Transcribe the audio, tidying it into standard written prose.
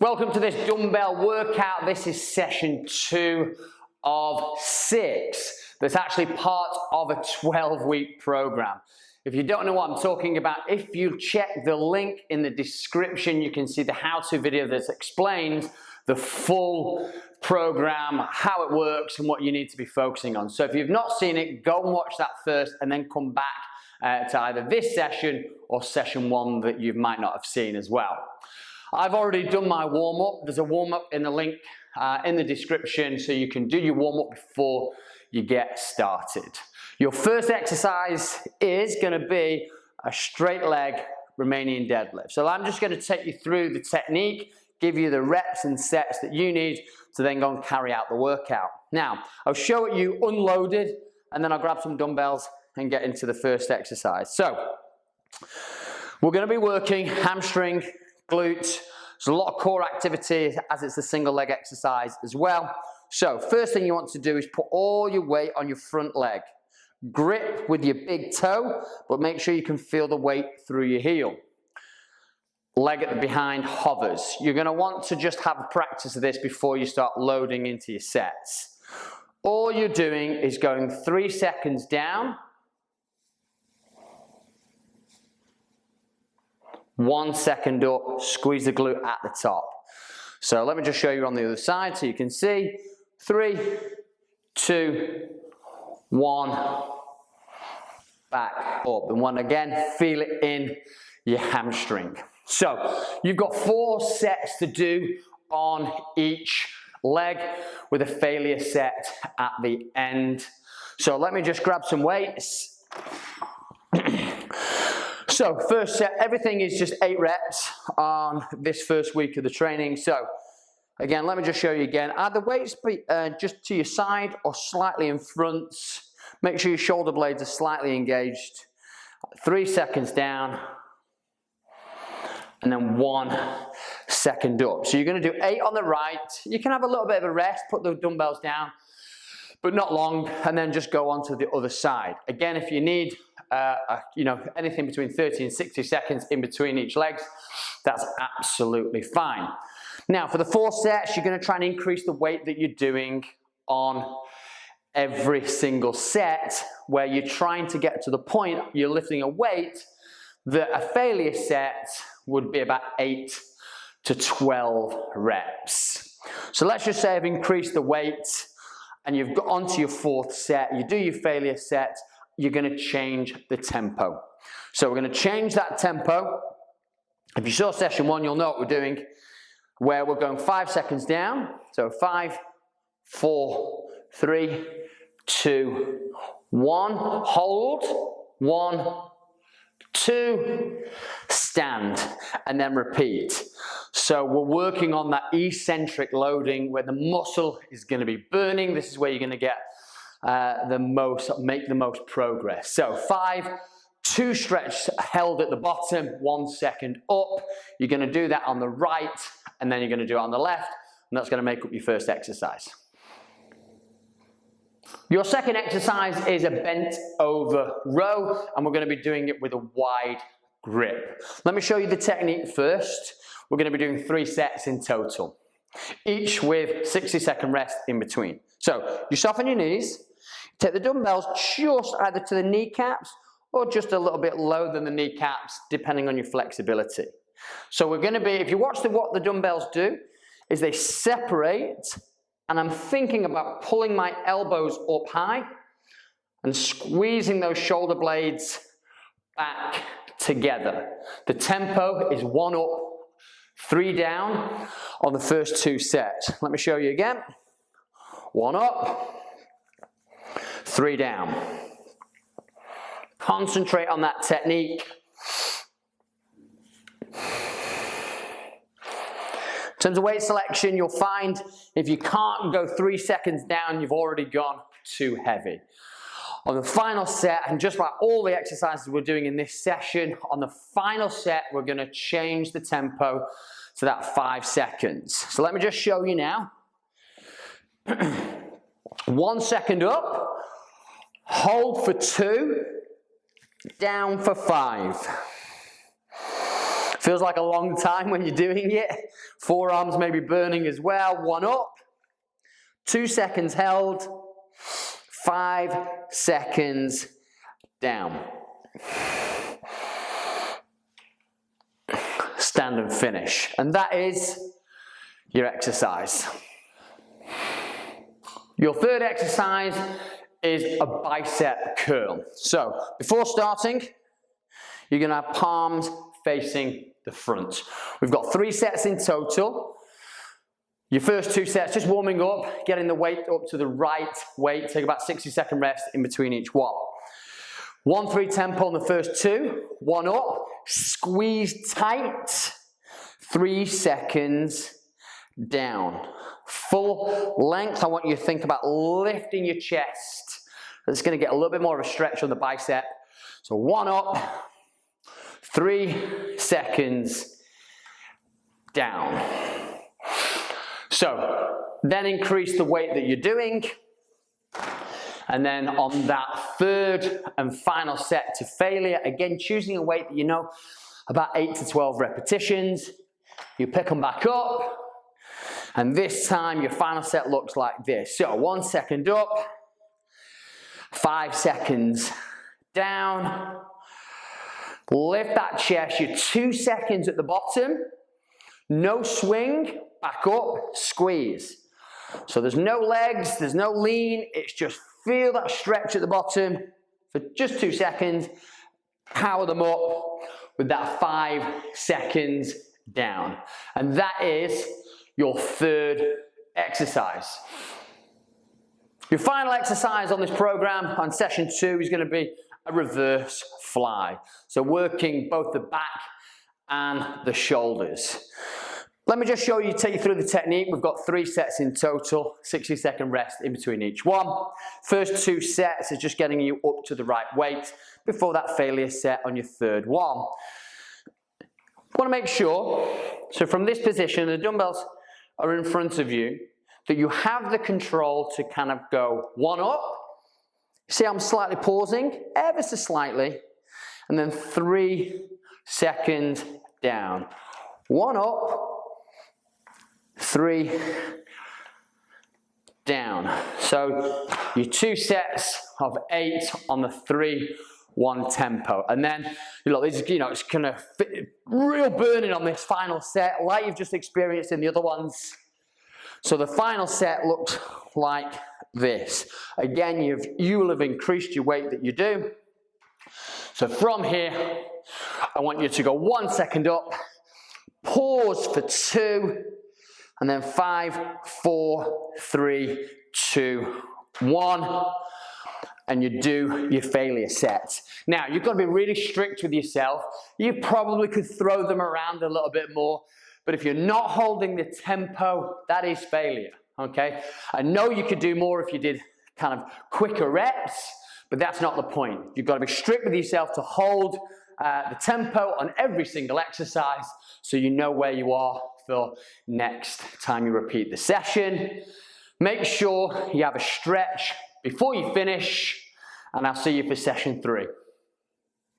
Welcome to this dumbbell workout. This is session 2 of 6. That's actually part of a 12-week program. If you don't know what I'm talking about, if you check the link in the description, you can see the how-to video that explains the full program, how it works, and what you need to be focusing on. So if you've not seen it, go and watch that first and then come back to either this session or session 1 that you might not have seen as well. I've already done my warm-up. There's a warm-up in the link in the description, so you can do your warm-up before you get started. Your first exercise is going to be a straight leg Romanian deadlift. So I'm just going to take you through the technique, give you the reps and sets that you need to then go and carry out the workout. Now, I'll show it you unloaded, and then I'll grab some dumbbells and get into the first exercise. So, we're going to be working hamstring, glutes. There's a lot of core activity as it's a single leg exercise as well. So first thing you want to do is put all your weight on your front leg. Grip with your big toe, but make sure you can feel the weight through your heel. Leg at the behind hovers. You're going to want to just have a practice of this before you start loading into your sets. All you're doing is going 3 seconds down, 1 second up, squeeze the glute at the top. So let me just show you on the other side so you can see. 3, 2, 1, back up. And one again, feel it in your hamstring. So you've got 4 sets to do on each leg with a failure set at the end. So let me just grab some weights. So first set, everything is just 8 reps on this first week of the training. So again, let me just show you again. Either weights be just to your side or slightly in front. Make sure your shoulder blades are slightly engaged. 3 seconds down, and then 1 second up. So you're going to do 8 on the right. You can have a little bit of a rest, put the dumbbells down, but not long, and then just go on to the other side. Again, if you need anything between 30 and 60 seconds in between each legs, that's absolutely fine. Now, for the 4 sets, you're going to try and increase the weight that you're doing on every single set, where you're trying to get to the point you're lifting a weight that a failure set would be about 8 to 12 reps. So let's just say I've increased the weight and you've got onto your 4th set, you do your failure set, you're going to change the tempo. So we're going to change that tempo. If you saw session 1, you'll know what we're doing, where we're going 5 seconds down. So 5, 4, 3, 2, 1. Hold. 1, 2, stand, and then repeat. So we're working on that eccentric loading where the muscle is going to be burning. This is where you're going to get make the most progress. So 5, 2 stretch held at the bottom, 1 second up. You're going to do that on the right, and then you're going to do it on the left, and that's going to make up your first exercise. Your second exercise is a bent over row, and we're going to be doing it with a wide grip. Let me show you the technique first. We're going to be doing 3 sets in total, each with 60-second rest in between. So you soften your knees, take the dumbbells just either to the kneecaps or just a little bit lower than the kneecaps, depending on your flexibility. So we're going to be, if you watch what the dumbbells do, is they separate, and I'm thinking about pulling my elbows up high and squeezing those shoulder blades back together. The tempo is 1 up, 3 down on the first 2 sets. Let me show you again. 1 up, 3 down. Concentrate on that technique. In terms of weight selection, you'll find if you can't go 3 seconds down, you've already gone too heavy. On the final set, and just like all the exercises we're doing in this session, on the final set, we're going to change the tempo to that 5 seconds. So let me just show you now. 1 second up, hold for 2, down for 5. Feels like a long time when you're doing it. Forearms may be burning as well. 1 up, 2 seconds held, 5 seconds down. Stand and finish. And that is your exercise. Your third exercise is a bicep curl. So before starting, you're going to have palms facing the front. We've got 3 sets in total. Your first 2 sets, just warming up, getting the weight up to the right weight. Take about 60-second rest in between each one. 1-3 tempo on the first 2. 1 up, squeeze tight. 3 seconds down. Full length, I want you to think about lifting your chest. It's going to get a little bit more of a stretch on the bicep. So 1 up, 3 seconds down. So then increase the weight that you're doing. And then on that third and final set to failure, again choosing a weight that you know, about 8 to 12 repetitions. You pick them back up. And this time your final set looks like this. So 1 second up, 5 seconds down. Lift that chest, you're 2 seconds at the bottom. No swing, back up, squeeze. So there's no legs, there's no lean, it's just feel that stretch at the bottom for just 2 seconds. Power them up with that 5 seconds down. And that is your third exercise. Your final exercise on this program, on session 2, is going to be a reverse fly. So working both the back and the shoulders. Let me just take you through the technique. We've got 3 sets in total, 60-second rest in between each one. First 2 sets is just getting you up to the right weight before that failure set on your third one. Want to make sure, so from this position, the dumbbells are in front of you, that you have the control to kind of go 1 up. See, I'm slightly pausing, ever so slightly, and then 3 seconds down. 1 up, 3 down. So your 2 sets of 8 on the 3-1 tempo, and then it's kind of real burning on this final set, like you've just experienced in the other ones. So the final set looks like this. Again, you will have increased your weight that you do. So from here, I want you to go 1 second up, pause for 2, and then 5, 4, 3, 2, 1. And you do your failure sets. Now, you've got to be really strict with yourself. You probably could throw them around a little bit more, but if you're not holding the tempo, that is failure, okay? I know you could do more if you did kind of quicker reps, but that's not the point. You've got to be strict with yourself to hold the tempo on every single exercise so you know where you are for next time you repeat the session. Make sure you have a stretch before you finish, and I'll see you for session 3.